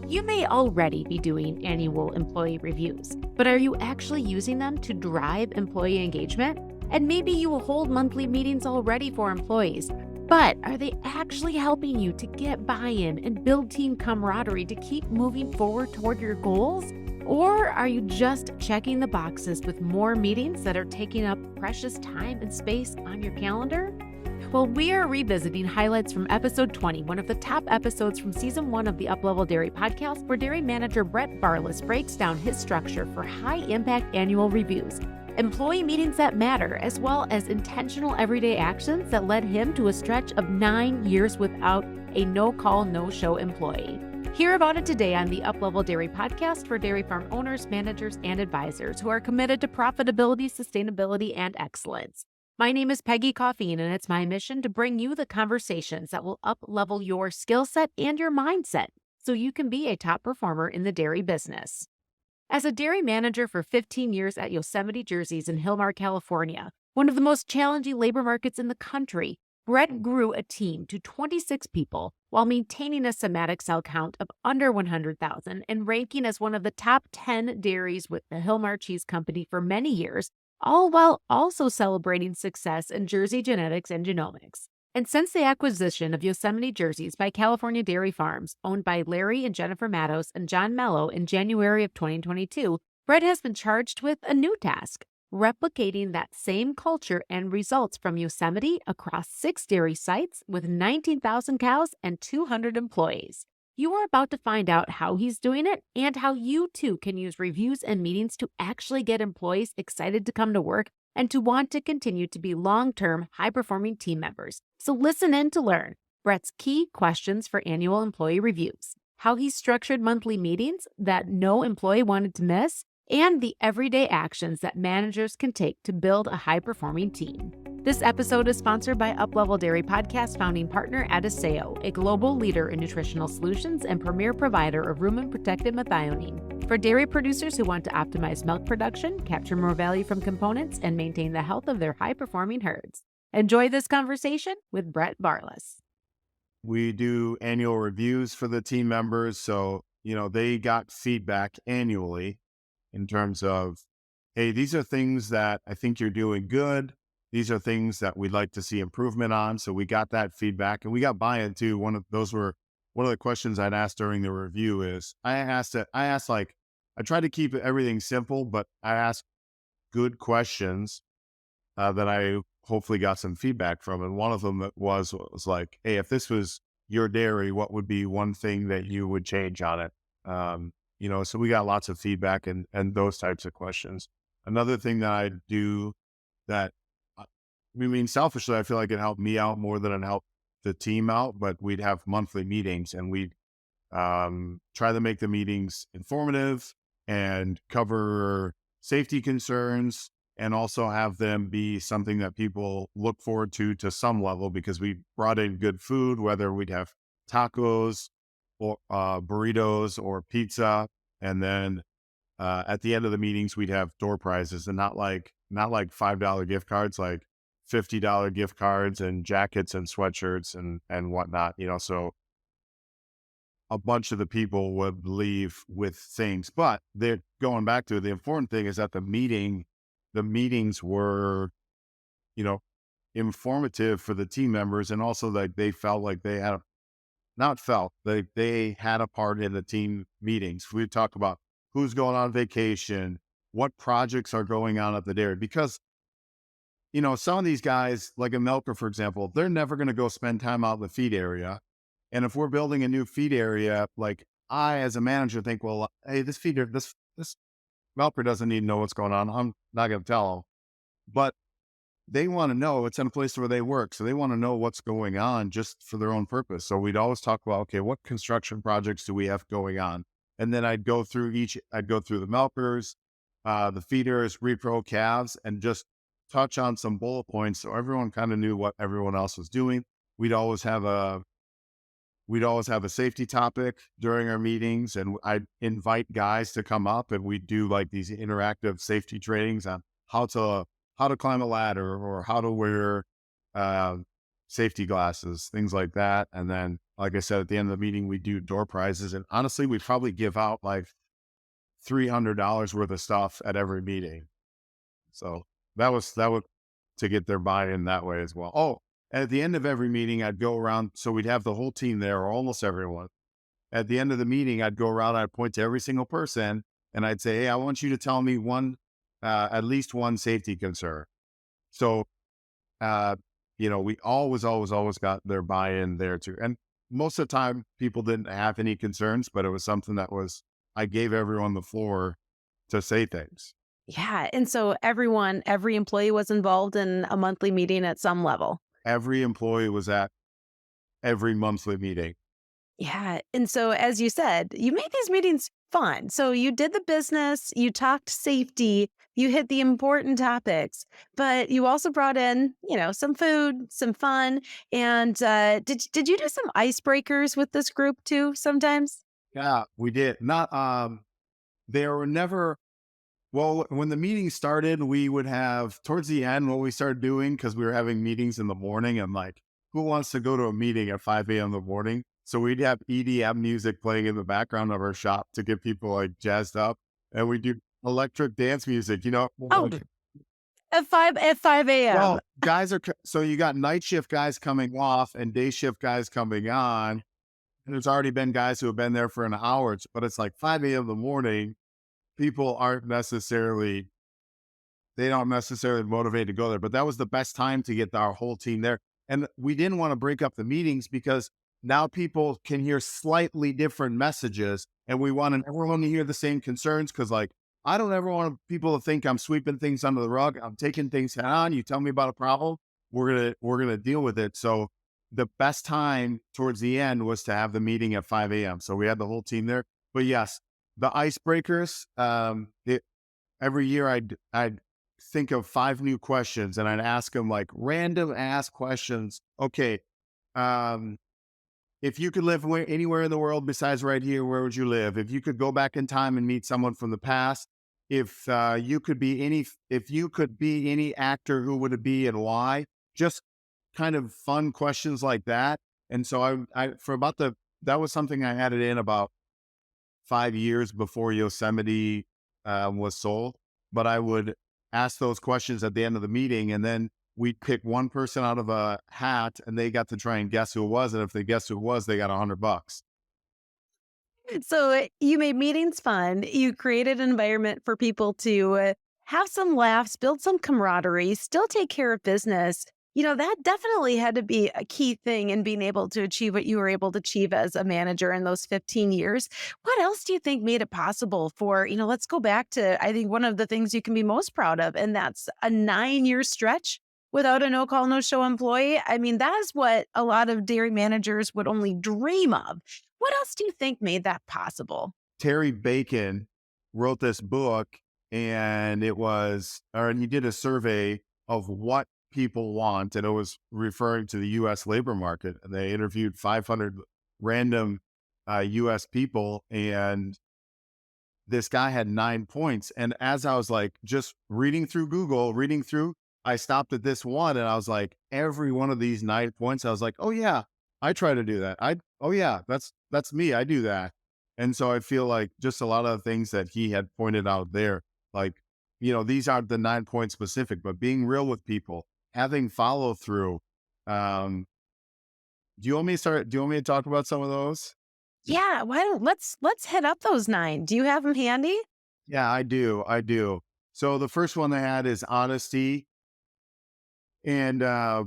You may already be doing annual employee reviews, but are you actually using them to drive employee engagement? And maybe you will hold monthly meetings already for employees, but are they actually helping you to get buy-in and build team camaraderie to keep moving forward toward your goals? Or are you just checking the boxes with more meetings that are taking up precious time and space on your calendar? Well, we are revisiting highlights from episode 20, one of the top episodes from season 1 of the Uplevel Dairy Podcast, where dairy manager Brett Barlass breaks down his structure for high-impact annual reviews, employee meetings that matter, as well as intentional everyday actions that led him to a stretch of 9 years without a no-call, no-show employee. Hear about it today on the Uplevel Dairy Podcast for dairy farm owners, managers, and advisors who are committed to profitability, sustainability, and excellence. My name is Peggy Coffeen, and it's my mission to bring you the conversations that will up-level your skill set and your mindset so you can be a top performer in the dairy business. As a dairy manager for 15 years at Yosemite Jerseys in Hillmar, California, one of the most challenging labor markets in the country, Brett grew a team to 26 people while maintaining a somatic cell count of under 100,000 and ranking as one of the top 10 dairies with the Hillmar Cheese Company for many years, all while also celebrating success in Jersey genetics and genomics. And since the acquisition of Yosemite Jerseys by California Dairy Farms, owned by Larry and Jennifer Matos and John Mello in January of 2022, Brett has been charged with a new task, replicating that same culture and results from Yosemite across 6 dairy sites with 19,000 cows and 200 employees. You are about to find out how he's doing it and how you too can use reviews and meetings to actually get employees excited to come to work and to want to continue to be long-term, high-performing team members. So listen in to learn Brett's key questions for annual employee reviews, how he structured monthly meetings that no employee wanted to miss, and the everyday actions that managers can take to build a high-performing team. This episode is sponsored by Uplevel Dairy Podcast founding partner Adiseo, a global leader in nutritional solutions and premier provider of rumen-protected methionine for dairy producers who want to optimize milk production, capture more value from components, and maintain the health of their high-performing herds. Enjoy this conversation with Brett Barlass. We do annual reviews for the team members, so they got feedback annually in terms of, hey, these are things that I think you're doing good. These are things that we'd like to see improvement on. So we got that feedback and we got buy-in too. One of the questions I'd asked during the review is I try to keep everything simple, but I asked good questions that I hopefully got some feedback from. And one of them was like, hey, if this was your dairy, what would be one thing that you would change on it? So we got lots of feedback and those types of questions. Another thing that I do that, selfishly, I feel like it helped me out more than it helped the team out, but we'd have monthly meetings and we'd try to make the meetings informative and cover safety concerns and also have them be something that people look forward to some level, because we brought in good food, whether we'd have tacos or burritos or pizza. And then at the end of the meetings, we'd have door prizes, and not like $5 gift cards, like $50 gift cards and jackets and sweatshirts and whatnot, so a bunch of the people would leave with things. But they're going back to it. The important thing is that the meetings were, informative for the team members, and also like they felt like they had they had a part in the team meetings. We talk about who's going on vacation, what projects are going on at the dairy, because some of these guys, like a milker, for example, they're never going to go spend time out in the feed area. And if we're building a new feed area, like I, as a manager, think, well, hey, this milker doesn't need to know what's going on. I'm not going to tell them. But they want to know. It's in a place where they work, so they want to know what's going on just for their own purpose. So we'd always talk about, okay, what construction projects do we have going on? And then I'd go through the milkers, the feeders, repro calves, and just touch on some bullet points so everyone kind of knew what everyone else was doing. We'd always have a safety topic during our meetings, and I'd invite guys to come up, and we'd do like these interactive safety trainings on how to climb a ladder or how to wear safety glasses, things like that. And then like I said, at the end of the meeting, we do door prizes. And honestly, we probably give out like $300 worth of stuff at every meeting. So that would to get their buy-in that way as well. Oh, and at the end of every meeting, I'd go around. So we'd have the whole team there, or almost everyone. At the end of the meeting, I'd go around, I'd point to every single person, and I'd say, "Hey, I want you to tell me at least one safety concern." So, uh, we always got their buy-in there too. And most of the time, people didn't have any concerns, but it was something I gave everyone the floor to say things. Yeah. And so every employee was involved in a monthly meeting at some level. Every employee was at every monthly meeting. Yeah. And so, as you said, you made these meetings fun. So, you did the business, you talked safety, you hit the important topics, but you also brought in, some food, some fun. And did you do some icebreakers with this group too sometimes? Yeah, we did. Not, there were never, well, when the meeting started, we would have towards the end what we started doing, because we were having meetings in the morning and like, who wants to go to a meeting at 5 a.m. in the morning? So we'd have EDM music playing in the background of our shop to get people like jazzed up. And we do electric dance music, Oh, like, at five a.m. well, so you got night shift guys coming off and day shift guys coming on. And there's already been guys who have been there for an hour, but it's like 5 a.m. in the morning. People they don't necessarily motivate to go there, but that was the best time to get our whole team there. And we didn't want to break up the meetings because now people can hear slightly different messages, and we wanted everyone to hear the same concerns. Cause like, I don't ever want people to think I'm sweeping things under the rug. I'm taking things head on. You tell me about a problem, we're going to deal with it. So the best time towards the end was to have the meeting at 5 a.m. So we had the whole team there. But yes, the icebreakers, every year I'd think of 5 new questions, and I'd ask them like random ass questions. Okay. If you could live anywhere in the world besides right here, where would you live? If you could go back in time and meet someone from the past, if you could be any actor, who would it be and why? Just kind of fun questions like that. And so that was something I added in about 5 years before Yosemite was sold. But I would ask those questions at the end of the meeting, and then we'd pick one person out of a hat, and they got to try and guess who it was. And if they guessed who it was, they got $100. So you made meetings fun. You created an environment for people to have some laughs, build some camaraderie, still take care of business. That definitely had to be a key thing in being able to achieve what you were able to achieve as a manager in those 15 years. What else do you think made it possible for, let's go back to, I think, one of the things you can be most proud of, and that's a 9-year stretch without a no call, no show employee. I mean, that is what a lot of dairy managers would only dream of. What else do you think made that possible? Terry Bacon wrote this book, and he did a survey of what people want, and it was referring to the U.S. labor market. And they interviewed 500 random U.S. people, and this guy had 9 points. And as I was like, just reading through Google, I stopped at this one, and I was like, every one of these 9 points, I was like, oh yeah, I try to do that. Oh yeah, that's me. I do that. And so I feel like just a lot of the things that he had pointed out there, like, these aren't the 9 point specific, but being real with people, having follow through. Do you want me to talk about some of those? Yeah, why don't let's hit up those 9. Do you have them handy? Yeah, I do. So the first one I had is honesty. And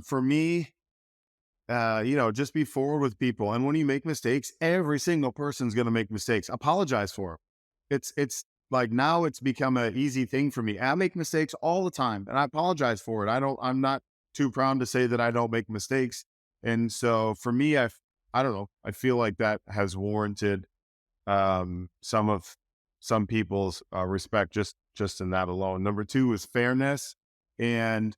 for me, just be forward with people. And when you make mistakes, every single person's going to make mistakes. Apologize for them. It's like, now it's become an easy thing for me. I make mistakes all the time, and I apologize for it. I'm not too proud to say that I don't make mistakes. And so for me, I don't know. I feel like that has warranted some people's respect just in that alone. Number 2 is fairness. And,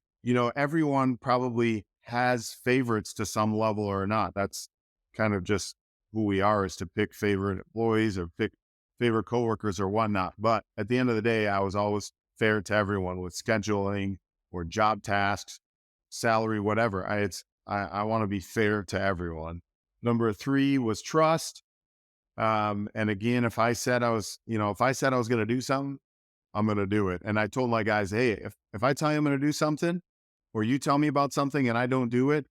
everyone probably has favorites to some level or not. That's kind of just who we are, is to pick favorite employees or pick favorite coworkers or whatnot. But at the end of the day, I was always fair to everyone with scheduling or job tasks, salary, whatever. I want to be fair to everyone. Number 3 was trust. And again, if I said I was going to do something, I'm going to do it. And I told my guys, hey, if I tell you I'm going to do something, or you tell me about something and I don't do it,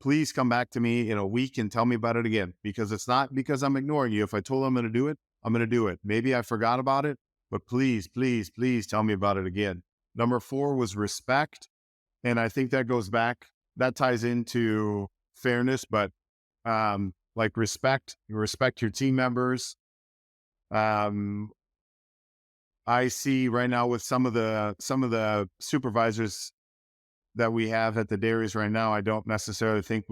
please come back to me in a week and tell me about it again, because it's not because I'm ignoring you. If I told I'm going to do it, I'm going to do it. Maybe I forgot about it, but please, please, please tell me about it again. Number 4 was respect. And I think that ties into fairness, but like respect, you respect your team members. I see right now with some of the supervisors that we have at the dairies right now, I don't necessarily think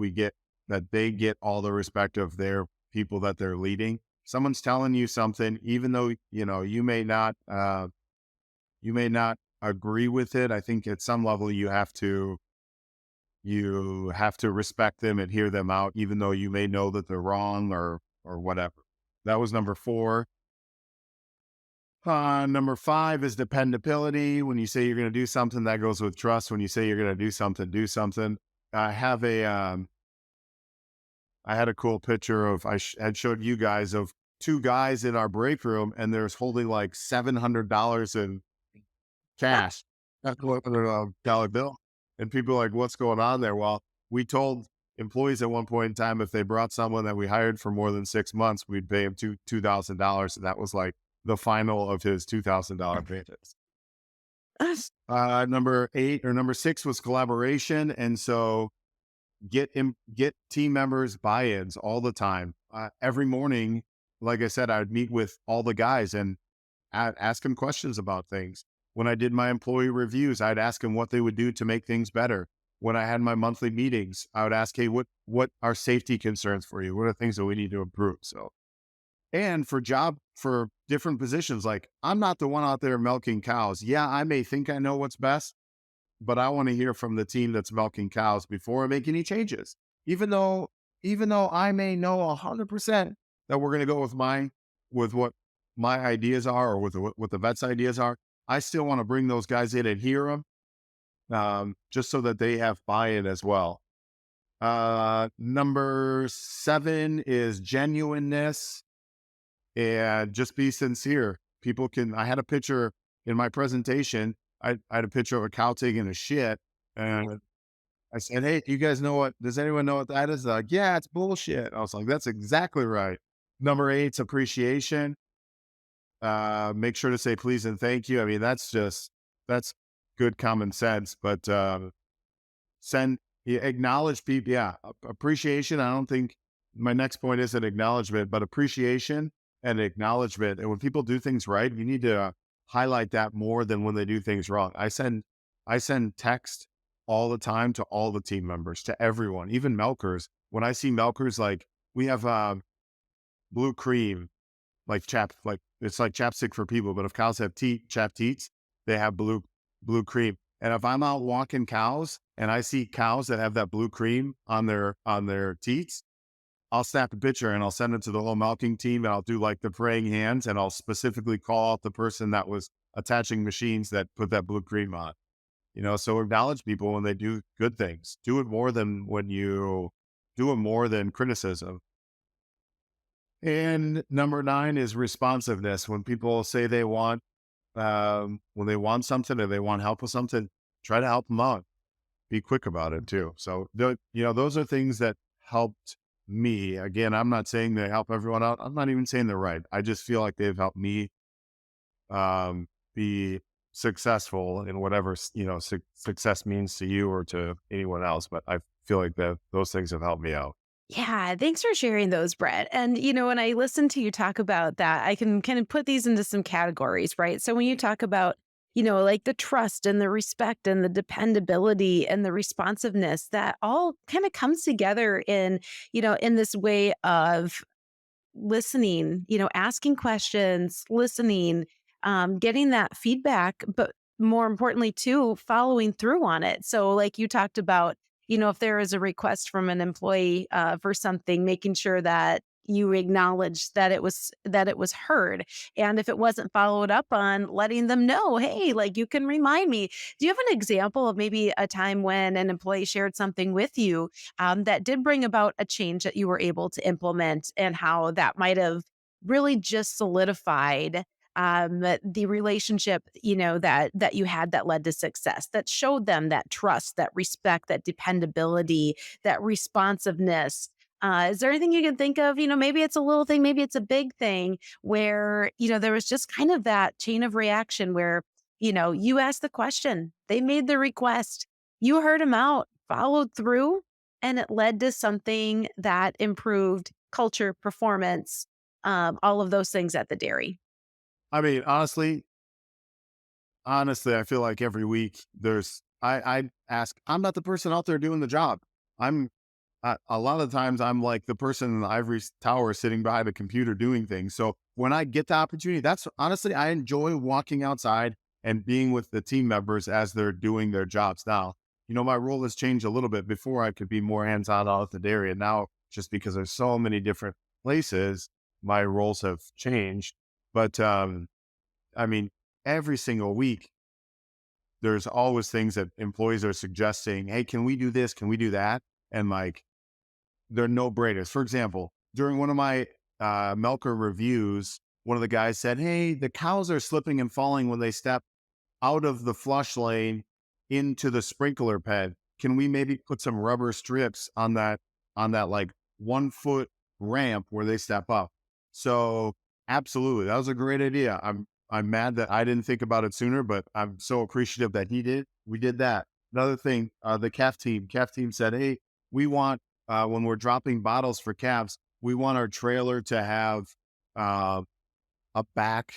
they get all the respect of their people that they're leading. Someone's telling you something, even though, you may not agree with it. I think at some level you have to respect them and hear them out, even though you may know that they're wrong or whatever. That was number 4. Number 5 is dependability. When you say you're going to do something, that goes with trust. When you say you're going to do something, do something. I had a cool picture I had showed you guys of 2 guys in our break room, and they're holding like $700 in cash, that's what dollar bill. And people are like, what's going on there? Well, we told employees at one point in time, if they brought someone that we hired for more than 6 months, we'd pay him $2,000. And that was like the final of his $2,000 payments. Number 6 was collaboration. And so get team members buy-ins all the time. Every morning, like I said, I'd meet with all the guys and ask them questions about things. When I did my employee reviews, I'd ask them what they would do to make things better. When I had my monthly meetings, I would ask, hey, what are safety concerns for you? What are things that we need to improve? So, and for different positions, like I'm not the one out there milking cows. Yeah, I may think I know what's best, but I want to hear from the team that's milking cows before I make any changes. Even though I may know 100% that we're going to go with what my ideas are, or with what the vet's ideas are, I still want to bring those guys in and hear them, just so that they have buy-in as well. Number 7 is genuineness, and just be sincere. I had a picture in my presentation. I had a picture of a cow taking a shit, and I said, hey, does anyone know what that is? They're like, yeah, it's bullshit. I was like, that's exactly right. Number 8 is appreciation. Make sure to say please and thank you. I mean, that's good common sense, but acknowledge people. Yeah. Appreciation. I don't think my next point is an acknowledgement, but appreciation and acknowledgement. And when people do things right, you need to highlight that more than when they do things wrong. I send text all the time to all the team members, to everyone, even milkers. When I see milkers, like we have blue cream, like it's like chapstick for people, but if cows have chapped teats, they have blue cream. And if I'm out walking cows and I see cows that have that blue cream on their teats, I'll snap a picture and I'll send it to the whole milking team, and I'll do like the praying hands, and I'll specifically call out the person that was attaching machines that put that blue cream on. So acknowledge people when they do good things. Do it more than criticism. And number 9 is responsiveness. When people say when they want something or they want help with something, try to help them out. Be quick about it too. So, those are things that helped me. Again, I'm not saying they help everyone out. I'm not even saying they're right. I just feel like they've helped me be successful in whatever, success means to you or to anyone else. But I feel like those things have helped me out. Yeah, thanks for sharing those, Brett. And, when I listen to you talk about that, I can kind of put these into some categories, right? So when you talk about, like the trust and the respect and the dependability and the responsiveness, that all kind of comes together in this way of listening, asking questions, listening, getting that feedback, but more importantly, too, following through on it. So like you talked about, if there is a request from an employee for something, making sure that you acknowledged that it was heard. And if it wasn't followed up on, letting them know, hey, like, you can remind me. Do you have an example of maybe a time when an employee shared something with you that did bring about a change that you were able to implement, and how that might have really just solidified the relationship, that you had, that led to success, that showed them that trust, that respect, that dependability, that responsiveness? Is there anything you can think of? Maybe it's a little thing, maybe it's a big thing, where, there was just kind of that chain of reaction where, you asked the question, they made the request, you heard them out, followed through, and it led to something that improved culture, performance, all of those things at the dairy. I mean, honestly, I feel like every week I ask, I'm not the person out there doing the job. I'm, a lot of times I'm like the person in the ivory tower sitting behind a computer doing things. So when I get the opportunity, that's honestly, I enjoy walking outside and being with the team members as they're doing their jobs. Now, my role has changed a little bit. Before, I could be more hands-on out at the dairy. And now, just because there's so many different places, my roles have changed. But, I mean, every single week, there's always things that employees are suggesting. Hey, can we do this? Can we do that? And like, they're no brainers. For example, during one of my Melker reviews, one of the guys said, hey, the cows are slipping and falling when they step out of the flush lane into the sprinkler pen. Can we maybe put some rubber strips on that like 1 foot ramp where they step up? So absolutely, that was a great idea. I'm mad that I didn't think about it sooner, but I'm so appreciative that he did. We did that. Another thing, the calf team said, hey, we want, when we're dropping bottles for calves, we want our trailer to have uh, a back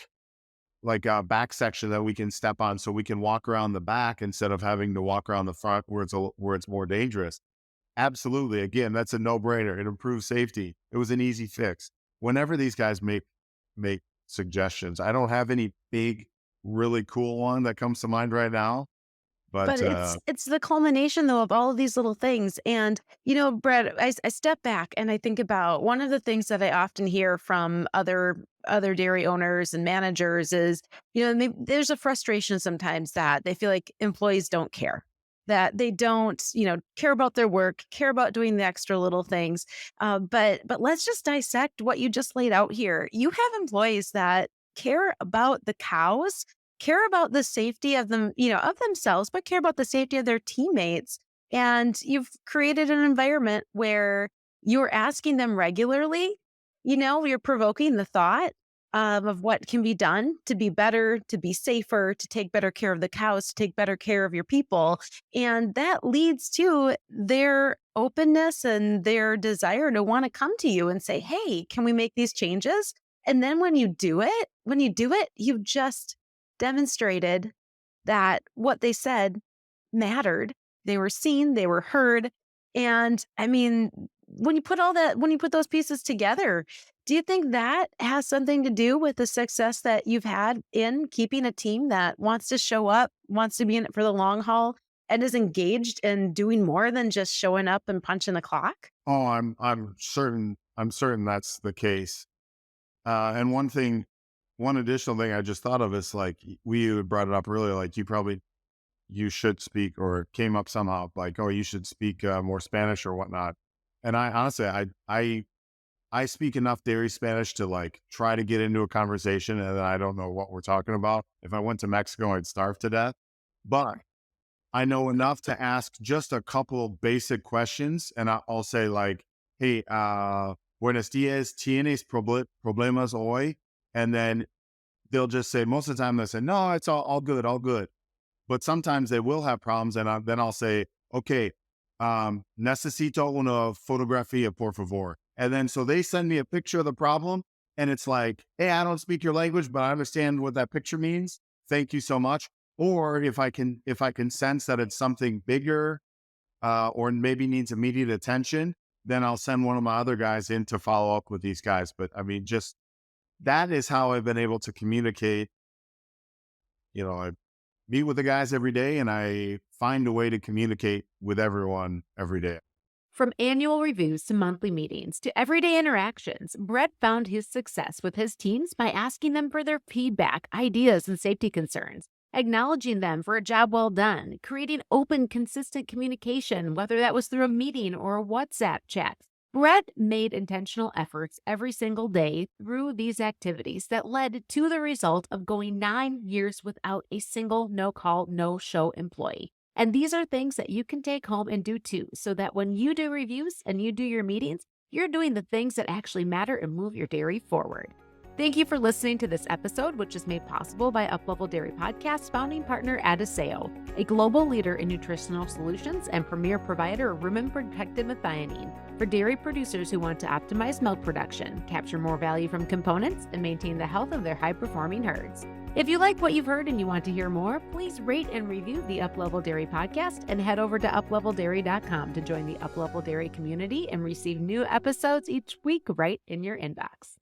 section that we can step on, so we can walk around the back instead of having to walk around the front where it's more dangerous. Absolutely. Again, that's a no-brainer. It improves safety. It was an easy fix. Whenever these guys make suggestions, I don't have any big, really cool one that comes to mind right now, But but it's the culmination, though, of all of these little things. And, Brett, I step back and I think about one of the things that I often hear from other dairy owners and managers is, there's a frustration sometimes that they feel like employees don't care, that they don't, care about their work, care about doing the extra little things. But let's just dissect what you just laid out here. You have employees that care about the cows, care about the safety of them, of themselves, but care about the safety of their teammates. And you've created an environment where you're asking them regularly, you're provoking the thought of what can be done to be better, to be safer, to take better care of the cows, to take better care of your people. And that leads to their openness and their desire to want to come to you and say, hey, can we make these changes? And then when you do it, you've just demonstrated that what they said mattered. They were seen, they were heard. And I mean, when you put those pieces together, do you think that has something to do with the success that you've had in keeping a team that wants to show up, wants to be in it for the long haul, and is engaged in doing more than just showing up and punching the clock? oh, I'm certain that's the case. And one additional thing I just thought of is like, we had brought it up earlier, like you should speak, or came up somehow like, oh, you should speak more Spanish or whatnot. And I honestly, I speak enough dairy Spanish to like try to get into a conversation, and then I don't know what we're talking about. If I went to Mexico, I'd starve to death. But I know enough to ask just a couple basic questions, and I'll say like, hey, buenos dias, ¿tienes problemas hoy? And then they'll just say, most of the time they say, no, it's all good, all good. But sometimes they will have problems, and then I'll say, okay, necesito una fotografía, por favor. And then so they send me a picture of the problem, and it's like, hey, I don't speak your language, but I understand what that picture means. Thank you so much. Or if I can sense that it's something bigger, or maybe needs immediate attention, then I'll send one of my other guys in to follow up with these guys. But I mean, just that is how I've been able to communicate. I meet with the guys every day, and I find a way to communicate with everyone every day. From annual reviews to monthly meetings to everyday interactions, Brett found his success with his teams by asking them for their feedback, ideas, and safety concerns, acknowledging them for a job well done, creating open, consistent communication, whether that was through a meeting or a WhatsApp chat. Brett made intentional efforts every single day through these activities that led to the result of going 9 years without a single no-call, no-show employee. And these are things that you can take home and do too, so that when you do reviews and you do your meetings, you're doing the things that actually matter and move your dairy forward. Thank you for listening to this episode, which is made possible by Uplevel Dairy Podcast founding partner Adiseo, a global leader in nutritional solutions and premier provider of rumen-protected methionine for dairy producers who want to optimize milk production, capture more value from components, and maintain the health of their high-performing herds. If you like what you've heard and you want to hear more, please rate and review the Uplevel Dairy Podcast and head over to upleveldairy.com to join the Uplevel Dairy community and receive new episodes each week right in your inbox.